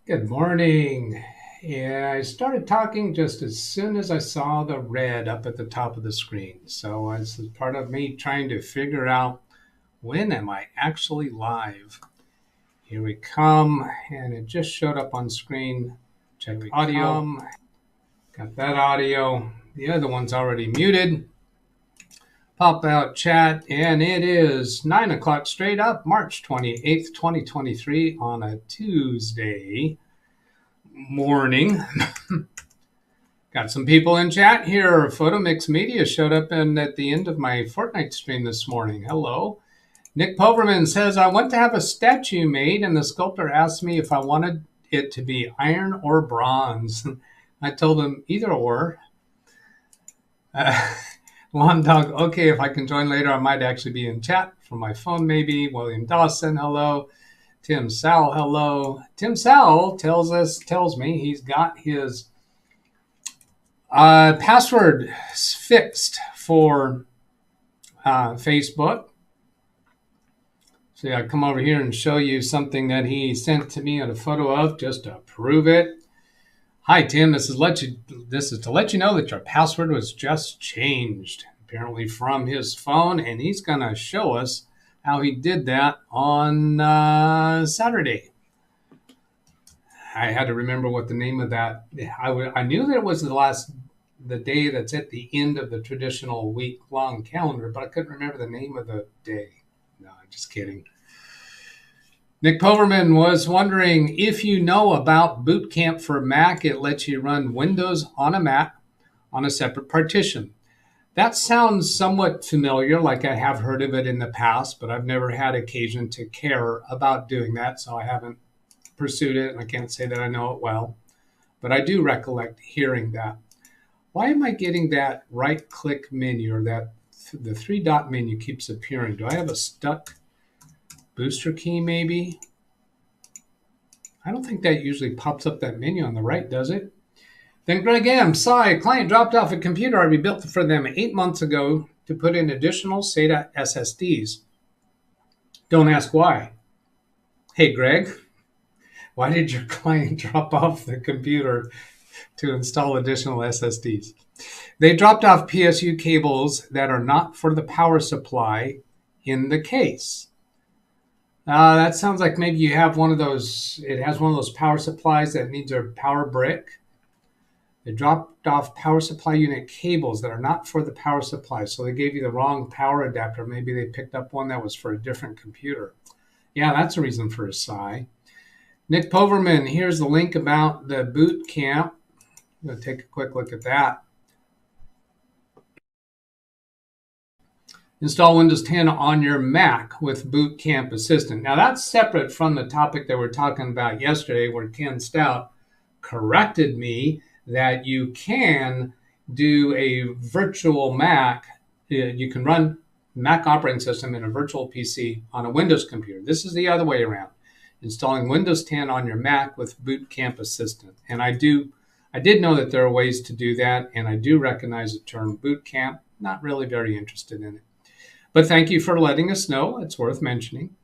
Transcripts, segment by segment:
Good morning. Yeah, I started talking just as soon as I saw the red up at the top of the screen. So it's part of me trying to figure out when am I actually live. Here we come, and it just showed up on screen. Check the audio. Got that audio. The other one's already muted. Pop out chat, and it is 9 o'clock straight up, March 28th, 2023 on a Tuesday morning. Got some people in chat here. Photomix Media showed up at the end of my Fortnite stream this morning. Hello. Nick Poverman says, I want to have a statue made, and the sculptor asked me if I wanted it to be iron or bronze. I told him either or. Lawn Dog, okay, if I can join later, I might actually be in chat from my phone maybe. William Dawson, hello. Tim Sal, hello. Tim Sal tells me he's got his password fixed for Facebook. So I come over here and show you something that he sent to me on a photo of just to prove it. Hi Tim, this is to let you know that your password was just changed, apparently from his phone, and he's going to show us how he did that on Saturday. I had to remember what the name of that. I knew that it was the day that's at the end of the traditional week-long calendar, but I couldn't remember the name of the day. No, I'm just kidding. Nick Poverman was wondering if you know about Boot Camp for Mac. It lets you run Windows on a Mac on a separate partition. That sounds somewhat familiar, like I have heard of it in the past, but I've never had occasion to care about doing that, so I haven't pursued it, and I can't say that I know it well. But I do recollect hearing that. Why am I getting that right-click menu, or that the three-dot menu keeps appearing? Do I have a stuck booster key, maybe? I don't think that usually pops up that menu on the right, does it? Then Greg M. Sigh, client dropped off a computer I rebuilt for them 8 months ago to put in additional SATA SSDs. Don't ask why. Hey, Greg, why did your client drop off the computer to install additional SSDs? They dropped off PSU cables that are not for the power supply in the case. That sounds like maybe you have one of those, it has one of those power supplies that needs a power brick. They dropped off power supply unit cables that are not for the power supply. So they gave you the wrong power adapter. Maybe they picked up one that was for a different computer. Yeah, that's a reason for a sigh. Nick Poverman, here's the link about the boot camp. I'm going to take a quick look at that. Install Windows 10 on your Mac with Boot Camp Assistant. Now that's separate from the topic that we were talking about yesterday, where Ken Stout corrected me that you can do a virtual Mac. You can run Mac operating system in a virtual PC on a Windows computer. This is the other way around. Installing Windows 10 on your Mac with Boot Camp Assistant. And I did know that there are ways to do that, and I do recognize the term Boot Camp. Not really very interested in it. But thank you for letting us know. It's worth mentioning.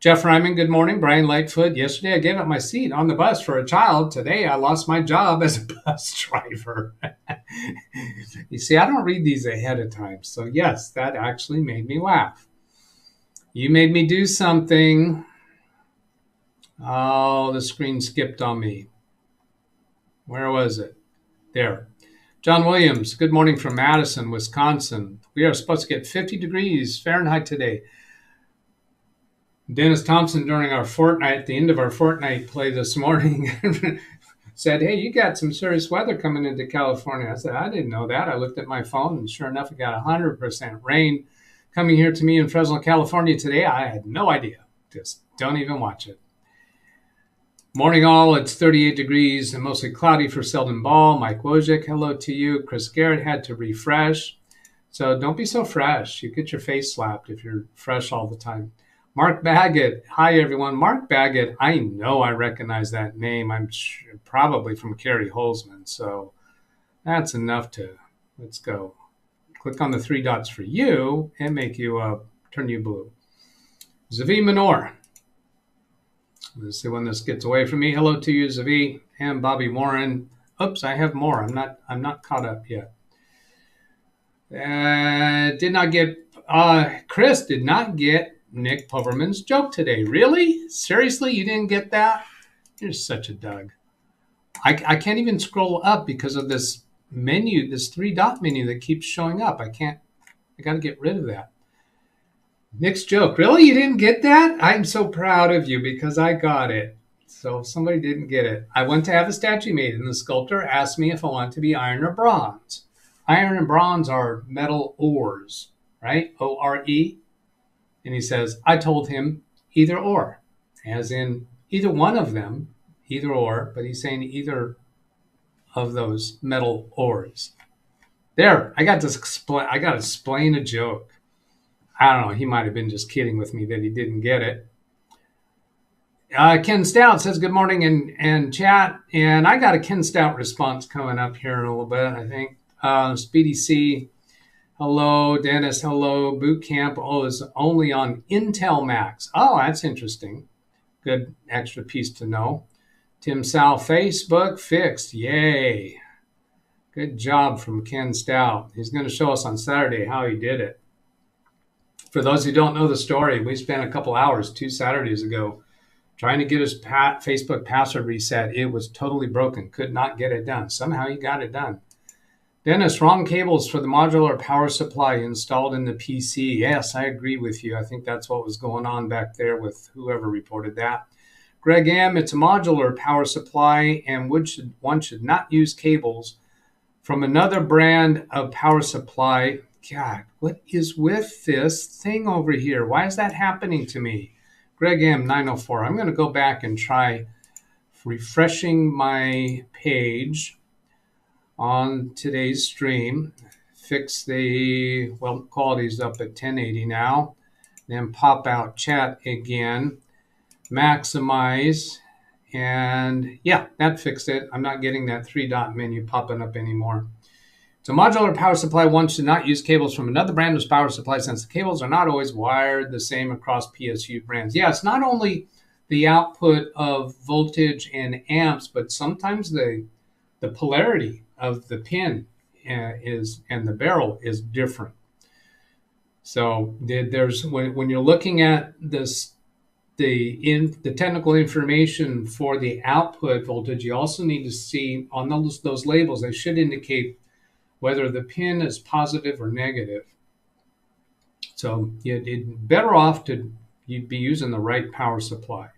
Jeff Ryman, good morning. Brian Lightfoot, yesterday I gave up my seat on the bus for a child. Today I lost my job as a bus driver. You see, I don't read these ahead of time. So yes, that actually made me laugh. You made me do something. Oh, the screen skipped on me. Where was it? There. John Williams, good morning from Madison, Wisconsin. We are supposed to get 50 degrees Fahrenheit today. Dennis Thompson, during our Fortnite, at the end of our Fortnite play this morning, said, hey, you got some serious weather coming into California. I said, I didn't know that. I looked at my phone, and sure enough, it got 100% rain coming here to me in Fresno, California today. I had no idea. Just don't even watch it. Morning all, it's 38 degrees and mostly cloudy for Selden Ball. Mike Wojcik, hello to you. Chris Garrett had to refresh. So don't be so fresh. You get your face slapped if you're fresh all the time. Mark Baggett, hi everyone. Mark Baggett, I know I recognize that name. I'm sure, probably from Carrie Holzman. So that's enough to, let's go. Click on the three dots for you and make you, turn you blue. Zavi Manor. Let's see when this gets away from me. Hello to you, Zavi and Bobby Warren. Oops, I have more. I'm not caught up yet. Did not get Chris did not get Nick Pulverman's joke today. Really? Seriously, you didn't get that? You're such a Doug. I can't even scroll up because of this menu, this 3-dot menu that keeps showing up. I got to get rid of that. Nick's joke. Really? You didn't get that? I'm so proud of you because I got it. So if somebody didn't get it. I went to have a statue made, and the sculptor asked me if I wanted to be iron or bronze. Iron and bronze are metal ores, right? O-R-E. And he says, I told him either or, as in either one of them, either or, but he's saying either of those metal ores. There, I got to explain a joke. I don't know, he might have been just kidding with me that he didn't get it. Ken Stout says good morning and chat, and I got a Ken Stout response coming up here in a little bit, I think. Speedy C, hello. Dennis, hello. Boot camp is only on Intel Macs. Oh, that's interesting. Good extra piece to know. Tim Sal, Facebook fixed. Yay. Good job from Ken Stout. He's going to show us on Saturday how he did it. For those who don't know the story, we spent a couple hours 2 Saturdays ago trying to get his Facebook password reset. It was totally broken. Could not get it done. Somehow he got it done. Dennis, wrong cables for the modular power supply installed in the PC. Yes, I agree with you. I think that's what was going on back there with whoever reported that. Greg M., it's a modular power supply, and one should not use cables from another brand of power supply. God, what is with this thing over here? Why is that happening to me? Greg M. 904. I'm going to go back and try refreshing my page on today's stream. Fix the, well, quality's up at 1080 now. Then pop out chat again. Maximize. And yeah, that fixed it. I'm not getting that 3-dot menu popping up anymore. So modular power supply, one should not use cables from another brand of power supply since the cables are not always wired the same across PSU brands. Yeah, it's not only the output of voltage and amps, but sometimes the polarity of the pin is and the barrel is different. So there's when you're looking at this the technical information for the output voltage, you also need to see on those labels. They should indicate whether the pin is positive or negative. So you're better off you'd be using the right power supply.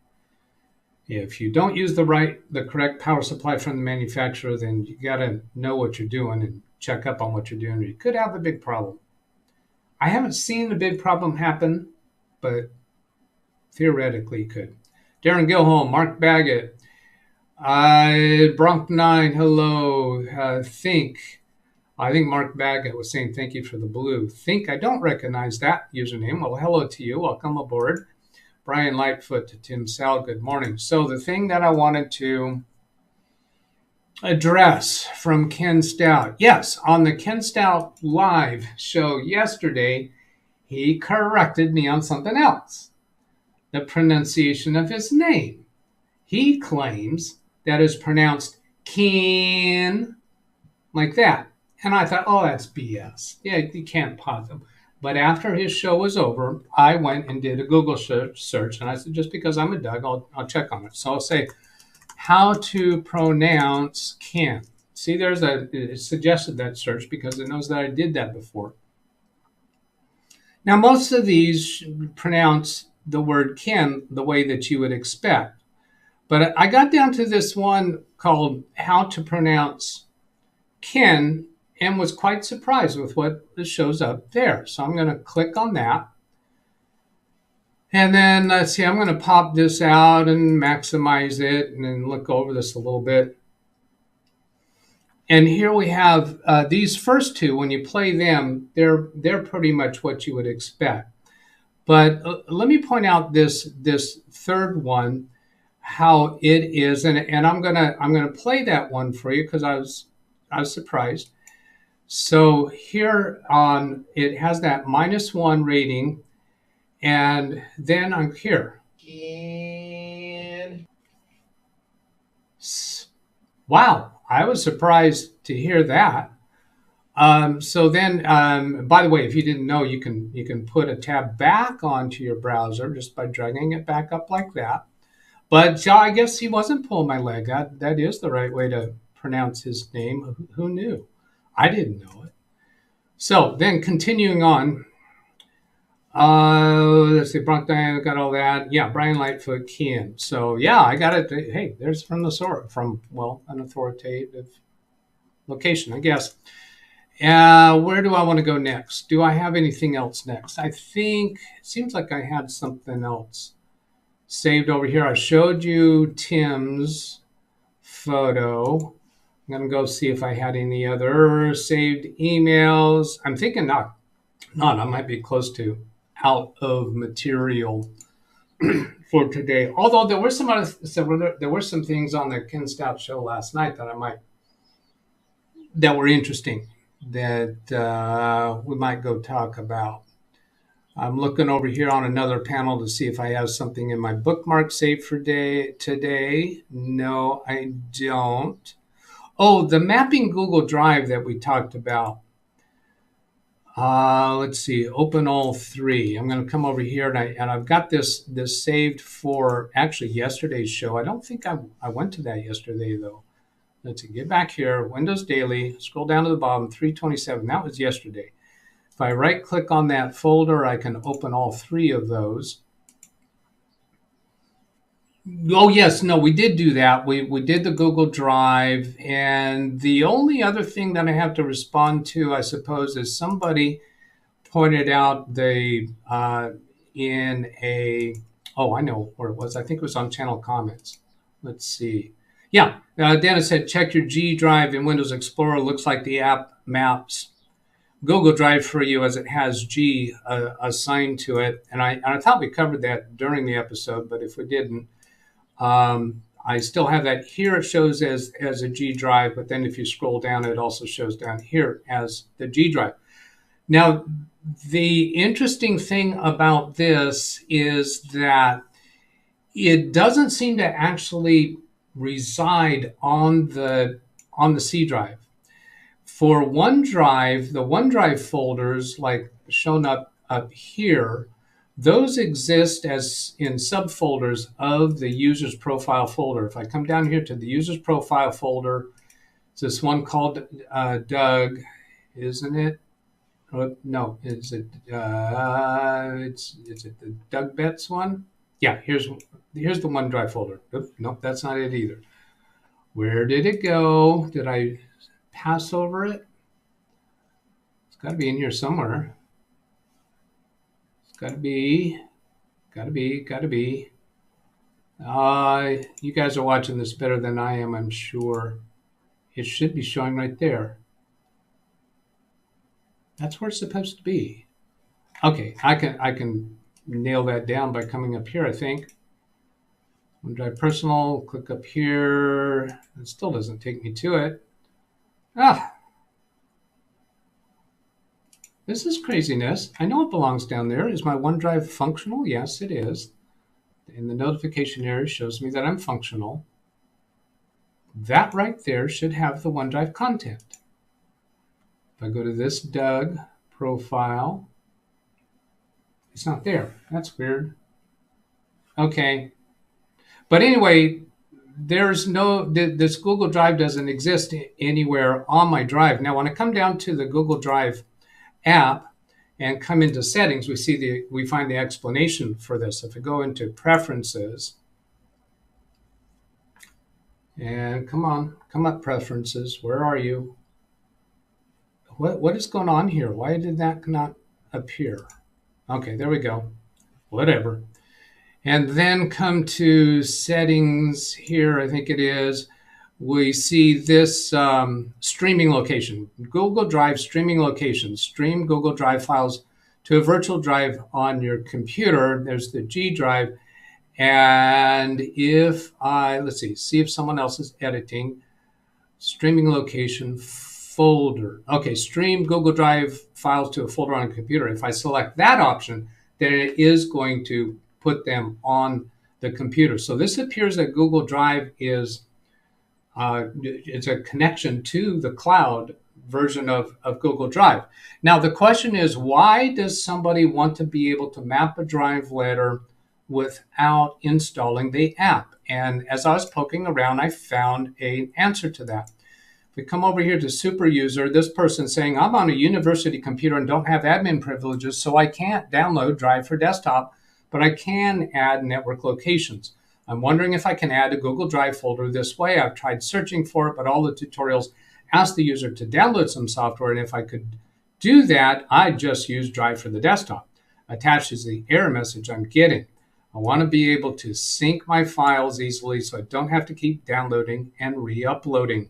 If you don't use the correct power supply from the manufacturer, then you got to know what you're doing and check up on what you're doing. You could have a big problem. I haven't seen a big problem happen, but theoretically could. Darren Gilholm, Mark Baggett, Bronk 9, hello. I think Mark Baggett was saying thank you for the blue. I don't recognize that username. Well, hello to you. Welcome aboard. Brian Lightfoot to Tim Sal, good morning. So the thing that I wanted to address from Ken Stout. Yes, on the Ken Stout live show yesterday, he corrected me on something else. The pronunciation of his name. He claims that it's pronounced Ken, like that. And I thought, oh, that's BS. Yeah, you can't possibly. But after his show was over, I went and did a Google search. And I said, just because I'm a Doug, I'll check on it. So I'll say, how to pronounce Ken. See, it suggested that search because it knows that I did that before. Now, most of these pronounce the word Ken the way that you would expect. But I got down to this one called How to Pronounce Ken and was quite surprised with what shows up there. So I'm going to click on that. And then let's see, I'm going to pop this out and maximize it and then look over this a little bit. And here we have these first two. When you play them, they're pretty much what you would expect. But let me point out this third one, how it is, and I'm gonna play that one for you because I was surprised. So here on it has that -1 rating, and then I'm here. Wow, I was surprised to hear that. So then, by the way, if you didn't know, you can put a tab back onto your browser just by dragging it back up like that. But I guess he wasn't pulling my leg. That is the right way to pronounce his name. Who knew? I didn't know it. So then, continuing on. Let's see, Bronx Diana got all that. Yeah, Brian Lightfoot key in. So yeah, I got it. Hey, there's from the source, from an authoritative location, I guess. Where do I want to go next? Do I have anything else next? I think it seems like I had something else saved over here. I showed you Tim's photo. I'm going to go see if I had any other saved emails. I'm thinking not. I might be close to out of material for today. Although there were some things on the Ken Stout show last night that were interesting that we might go talk about. I'm looking over here on another panel to see if I have something in my bookmark saved for today. No, I don't. Oh, the mapping Google Drive that we talked about. Let's see, open all three. I'm going to come over here and I've got this saved for actually yesterday's show. I don't think I went to that yesterday though. Let's see, get back here, Windows Daily, scroll down to the bottom, 327. That was yesterday. If I right click on that folder, I can open all three of those. Oh yes, no, we did do that. We did the Google Drive, and the only other thing that I have to respond to, I suppose, is somebody pointed out in a I know where it was. I think it was on channel comments. Let's see. Yeah, Dennis said check your G Drive in Windows Explorer. Looks like the app maps Google Drive for you as it has G assigned to it, and I thought we covered that during the episode, but if we didn't. I still have that here. It shows as a G drive, but then if you scroll down, it also shows down here as the G drive. Now, the interesting thing about this is that it doesn't seem to actually reside on the C drive. For OneDrive, the OneDrive folders, like shown up here, those exist as in subfolders of the user's profile folder. If I come down here to the user's profile folder, it's this one called Doug, isn't it? No, is it? Is it the DougBetts one? Yeah, here's the OneDrive folder. Nope, that's not it either. Where did it go? Did I pass over it? It's got to be in here somewhere. Gotta be. You guys are watching this better than I am, I'm sure. It should be showing right there. That's where it's supposed to be. Okay, I can nail that down by coming up here, I think. OneDrive Personal, click up here. It still doesn't take me to it. This is craziness. I know it belongs down there. Is my OneDrive functional? Yes, it is. And the notification area shows me that I'm functional. That right there should have the OneDrive content. If I go to this Doug profile, it's not there. That's weird. Okay. But anyway, this Google Drive doesn't exist anywhere on my drive. Now, when I come down to the Google Drive app and come into settings, we find the explanation for this. If I go into preferences and come up preferences, where are you? What is going on here? Why did that not appear? Okay, there we go. Whatever. And then come to settings here, I think it is. We see this streaming location, Google Drive streaming location, stream Google Drive files to a virtual drive on your computer. There's the G drive. And if let's see if someone else is editing, streaming location folder. Okay, stream Google Drive files to a folder on a computer. If I select that option, then it is going to put them on the computer. So this appears that Google Drive is It's a connection to the cloud version of Google Drive. Now, the question is, why does somebody want to be able to map a drive letter without installing the app? And as I was poking around, I found an answer to that. If we come over here to super user, this person's saying, I'm on a university computer and don't have admin privileges, so I can't download Drive for desktop, but I can add network locations. I'm wondering if I can add a Google Drive folder this way. I've tried searching for it, but all the tutorials ask the user to download some software, and if I could do that, I'd just use Drive for the desktop. Attached is the error message I'm getting. I want to be able to sync my files easily so I don't have to keep downloading and re-uploading.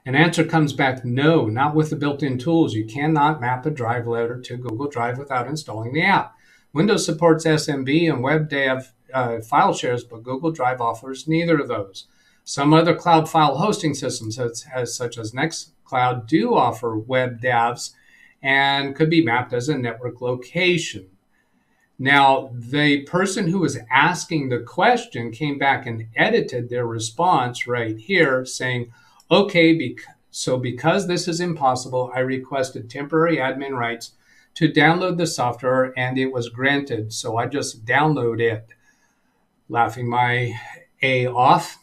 An answer comes back, no, not with the built-in tools. You cannot map a drive letter to Google Drive without installing the app. Windows supports SMB and WebDAV file shares, but Google Drive offers neither of those. Some other cloud file hosting systems, such as Nextcloud, do offer WebDAVs and could be mapped as a network location. Now, the person who was asking the question came back and edited their response right here, saying, okay, so because this is impossible, I requested temporary admin rights to download the software, and it was granted, so I just download it. Laughing my A off.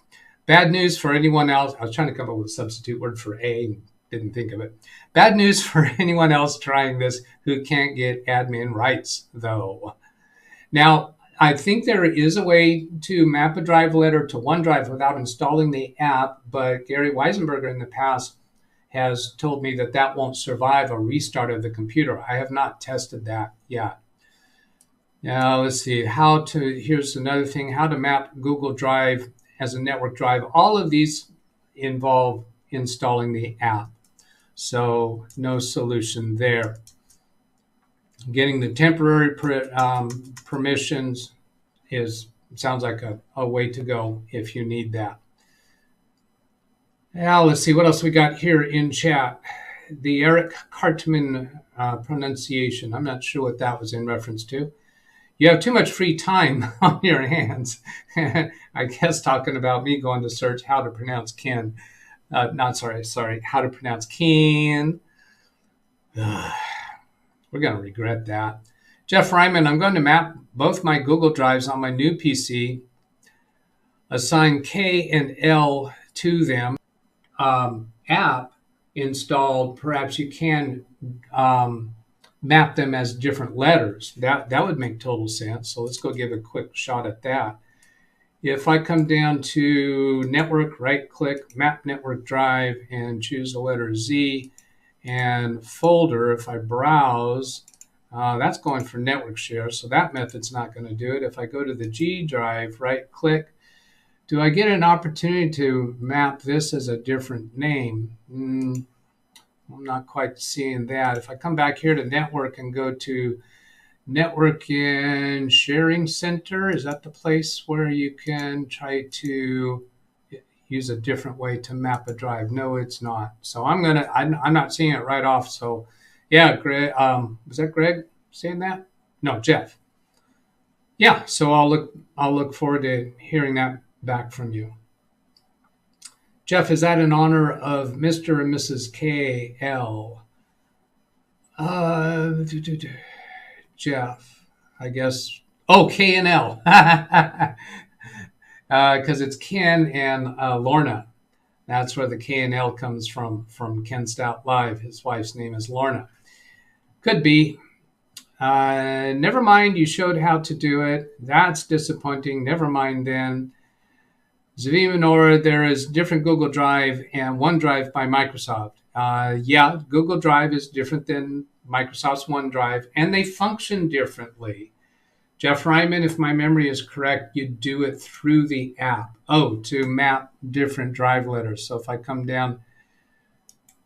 Bad news for anyone else. I was trying to come up with a substitute word for A and didn't think of it. Bad news for anyone else trying this who can't get admin rights, though. Now, I think there is a way to map a drive letter to OneDrive without installing the app, but Gary Weisenberger in the past has told me that that won't survive a restart of the computer. I have not tested that yet. Now, let's see, here's another thing, how to map Google Drive as a network drive. All of these involve installing the app, so no solution there. Getting the temporary permissions sounds like a way to go if you need that. Now, let's see what else we got here in chat. The Eric Cartman pronunciation. I'm not sure what that was in reference to. You have too much free time on your hands. I guess talking about me going to search how to pronounce Ken. How to pronounce Ken. We're going to regret that. Jeff Ryman, I'm going to map both my Google Drives on my new PC, assign K and L to them. App installed, perhaps you can map them as different letters. That would make total sense. So let's go give a quick shot at that. If I come down to network, right click, map network drive, and choose the letter Z, and folder, if I browse, that's going for network share, so that method's not going to do it. If I go to the G drive, right click, do I get an opportunity to map this as a different name? I'm not quite seeing that. If I come back here to network and go to network and sharing center, is that the place where you can try to use a different way to map a drive? No, it's not. So I'm not seeing it right off. So yeah, Greg, was that Greg saying that? No, Jeff. Yeah, so I'll look forward to hearing that back from you. Jeff, is that in honor of Mr. and Mrs. K.L.? Jeff, I guess. Oh, K and L. Because it's Ken and Lorna. That's where the K and L comes from Ken Stout Live. His wife's name is Lorna. Could be. Never mind, you showed how to do it. That's disappointing. Never mind then. Zavi Menorah, there is different Google Drive and OneDrive by Microsoft. Yeah, Google Drive is different than Microsoft's OneDrive, and they function differently. Jeff Ryman, if my memory is correct, you do it through the app. Oh, to map different drive letters. So if I come down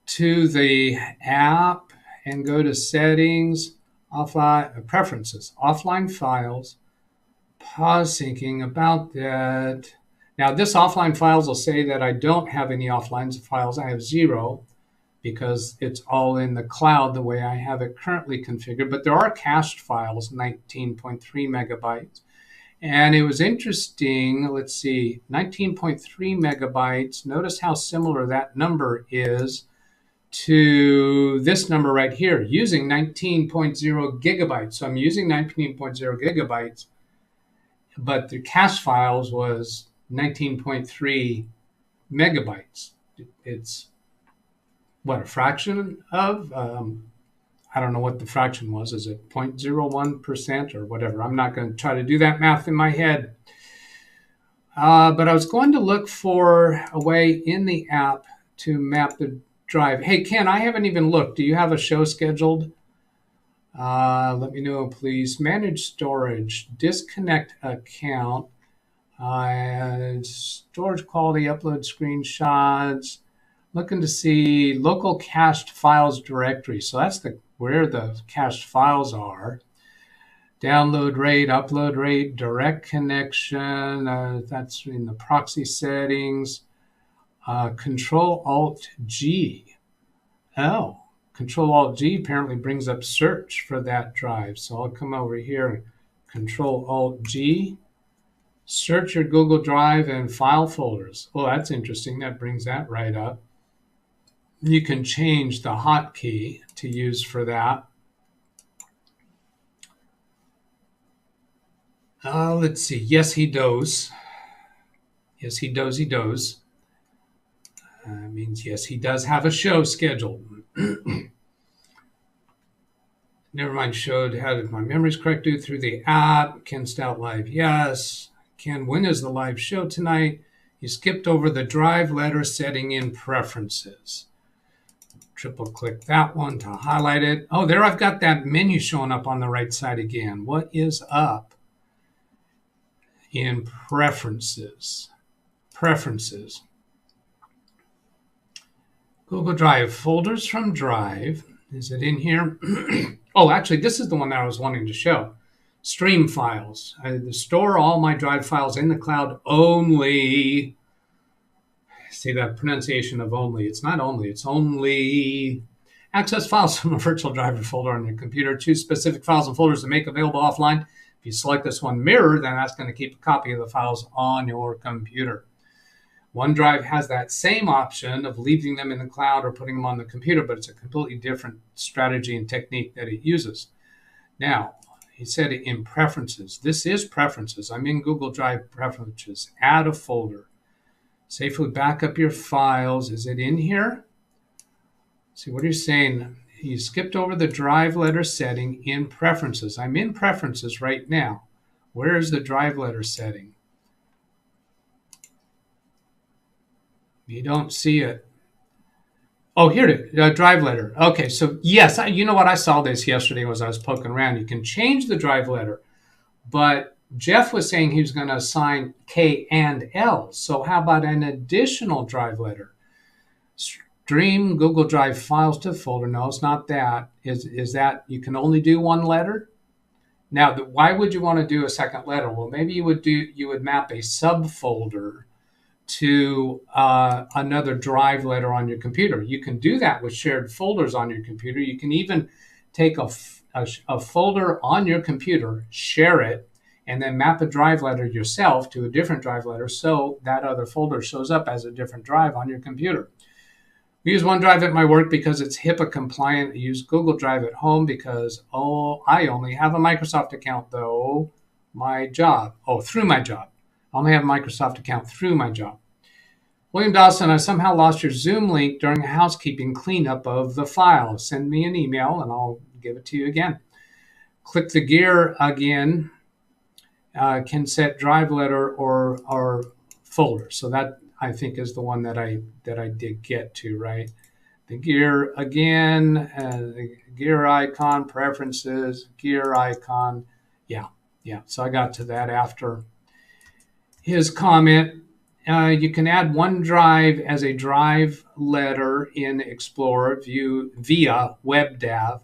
to the app and go to settings, offline preferences, offline files, pause syncing, about that. Now this offline files will say that I don't have any offline files. I have 0 because it's all in the cloud the way I have it currently configured. But there are cached files, 19.3 megabytes. And it was interesting. Let's see, 19.3 megabytes. Notice how similar that number is to this number right here, using 19.0 gigabytes. So I'm using 19.0 gigabytes, but the cache files was 19.3 megabytes. It's what, a fraction of? I don't know what the fraction was. Is it 0.01% or whatever? I'm not going to try to do that math in my head. But I was going to look for a way in the app to map the drive. Hey, Ken, I haven't even looked. Do you have a show scheduled? Let me know, please. Manage storage, disconnect account, storage quality, upload screenshots. Looking to see local cached files directory. So that's where the cached files are. Download rate, upload rate, direct connection. That's in the proxy settings. Control-Alt-G. Oh, Control-Alt-G apparently brings up search for that drive. So I'll come over here and Control-Alt-G. Search your Google Drive and file folders. Oh, that's interesting. That brings that right up. You can change the hotkey to use for that. Let's see. Yes, he does. Yes, he does. He does. Means yes, he does have a show scheduled. Never mind. Showed how did my memories correct do through the app. Ken Stout Live. Yes. Ken, when is the live show tonight? You skipped over the drive letter setting in preferences. Triple click that one to highlight it. Oh, there I've got that menu showing up on the right side again. What is up? In preferences. Preferences. Google Drive, folders from Drive. Is it in here? Oh, actually, this is the one that I was wanting to show. Stream files. I store all my Drive files in the cloud only. See that pronunciation of only. It's not only, it's only. Access files from a virtual drive or folder on your computer. Choose specific files and folders to make available offline. If you select this one, mirror, then that's going to keep a copy of the files on your computer. OneDrive has that same option of leaving them in the cloud or putting them on the computer, but it's a completely different strategy and technique that it uses. Now, he said in preferences. This is preferences. I'm in Google Drive preferences. Add a folder. Safely back up your files. Is it in here? See what you're saying. You skipped over the drive letter setting in preferences. I'm in preferences right now. Where is the drive letter setting? You don't see it. Oh, here it is, drive letter. Okay, so yes, you know what? I saw this yesterday as I was poking around. You can change the drive letter, but Jeff was saying he was going to assign K and L. So how about an additional drive letter? Stream Google Drive files to folder. No, it's not that. Is that you can only do one letter? Now, why would you want to do a second letter? Well, maybe you would map a subfolder to another drive letter on your computer. You can do that with shared folders on your computer. You can even take a folder on your computer, share it, and then map a drive letter yourself to a different drive letter so that other folder shows up as a different drive on your computer. We use OneDrive at my work because it's HIPAA compliant. I use Google Drive at home because, I only have a Microsoft account though. Through my job. I only have a Microsoft account through my job. William Dawson, I somehow lost your Zoom link during a housekeeping cleanup of the file. Send me an email and I'll give it to you again. Click the gear again. Can set drive letter or folder. So that I think is the one that I did get to, right? The gear again, the gear icon, preferences, gear icon. Yeah. So I got to that after his comment. You can add OneDrive as a drive letter in Explorer view via WebDAV.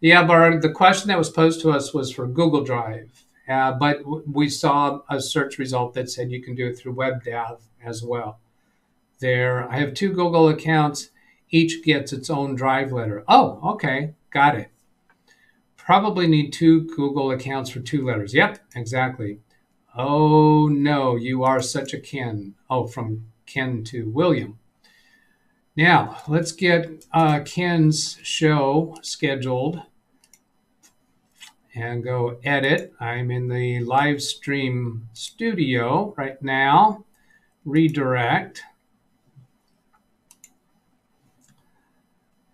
Yeah, but the question that was posed to us was for Google Drive. But we saw a search result that said you can do it through WebDAV as well. There, I have 2 Google accounts. Each gets its own drive letter. Oh, okay, got it. Probably need 2 Google accounts for 2 letters. Yep, exactly. Oh, no, you are such a Ken. Oh, from Ken to William. Now, let's get Ken's show scheduled and go edit. I'm in the live stream studio right now. Redirect.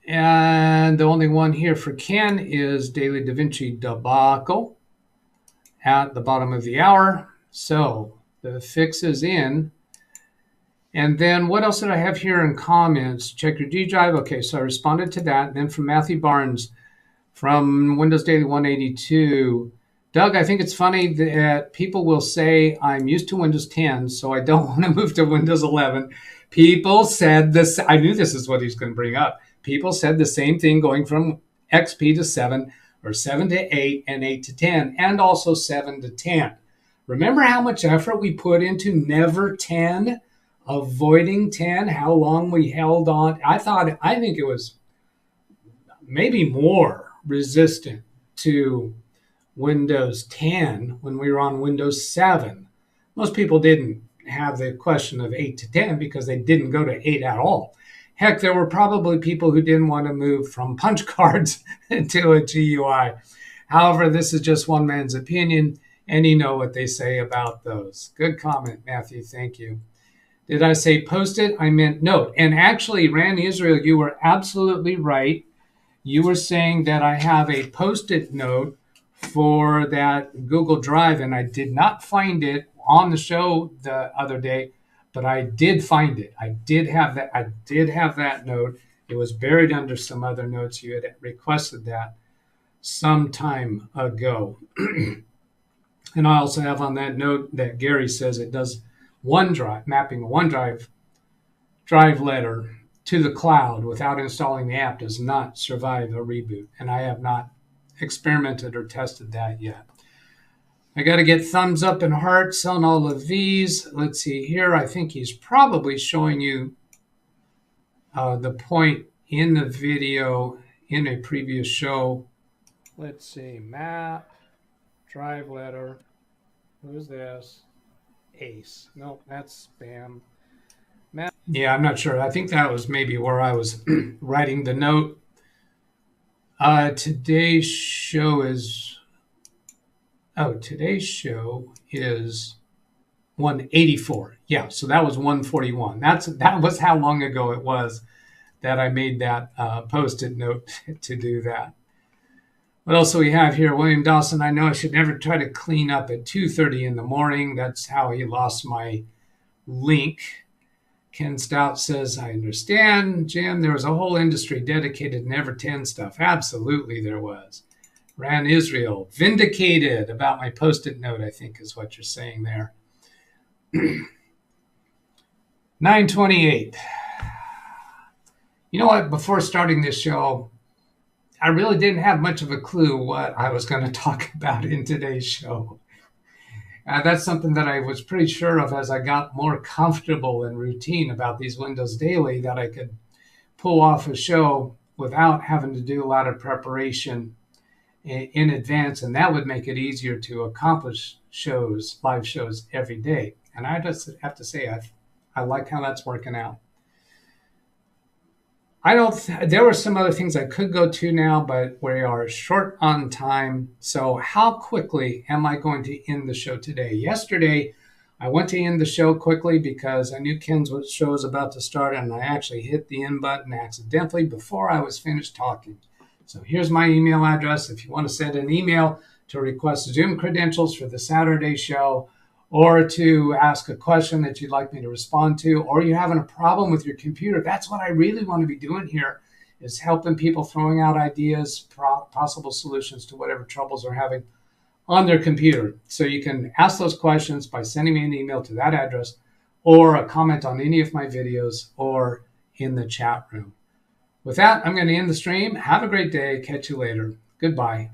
And the only one here for Ken is Daily Da Vinci debacle at the bottom of the hour. So the fix is in. And then what else did I have here in comments? Check your D drive. Okay, so I responded to that. Then from Matthew Barnes from Windows Daily 182. Doug, I think it's funny that people will say I'm used to Windows 10, so I don't want to move to Windows 11. People said this. I knew this is what he's going to bring up. People said the same thing going from XP to 7 or 7 to 8 and 8 to 10 and also 7 to 10. Remember how much effort we put into never 10, avoiding 10, how long we held on. I think it was maybe more resistant to Windows 10 when we were on Windows 7. Most people didn't have the question of 8 to 10 because they didn't go to 8 at all. Heck, there were probably people who didn't want to move from punch cards to a GUI. However, this is just one man's opinion, and you know what they say about those. Good comment, Matthew. Thank you. Did I say post-it? I meant note. And actually, Ran Israel, you were absolutely right. You were saying that I have a post-it note for that Google Drive, and I did not find it on the show the other day, but I did find it. I did have that note. It was buried under some other notes. You had requested that some time ago. And I also have on that note that Gary says it does OneDrive, mapping a OneDrive drive letter to the cloud without installing the app does not survive a reboot. And I have not experimented or tested that yet. I got to get thumbs up and hearts on all of these. Let's see here. I think he's probably showing you the point in the video in a previous show. Let's see. Map, drive letter. Who's this? Ace. Nope, that's spam. Map. Yeah, I'm not sure. I think that was maybe where I was writing the note. Today's show is 184. Yeah, so that was 141. That was how long ago it was that I made that post-it note to do that. What else do we have here? William Dawson, I know I should never try to clean up at 2:30 in the morning. That's how he lost my link. Ken Stout says, I understand. Jim, there was a whole industry dedicated to never 10 stuff. Absolutely there was. Ran Israel, vindicated about my post-it note, I think is what you're saying there. 928. You know what? Before starting this show, I really didn't have much of a clue what I was going to talk about in today's show. That's something that I was pretty sure of as I got more comfortable and routine about these Windows Daily, that I could pull off a show without having to do a lot of preparation in advance, and that would make it easier to accomplish live shows every day. And I just have to say, I like how that's working out. There were some other things I could go to now, but we are short on time. So how quickly am I going to end the show today? Yesterday, I went to end the show quickly because I knew Ken's show was about to start, and I actually hit the end button accidentally before I was finished talking. So here's my email address. If you want to send an email to request Zoom credentials for the Saturday show, or to ask a question that you'd like me to respond to, or you're having a problem with your computer. That's what I really want to be doing here, is helping people, throwing out ideas, possible solutions to whatever troubles they're having on their computer. So you can ask those questions by sending me an email to that address, or a comment on any of my videos, or in the chat room. With that, I'm going to end the stream. Have a great day. Catch you later. Goodbye.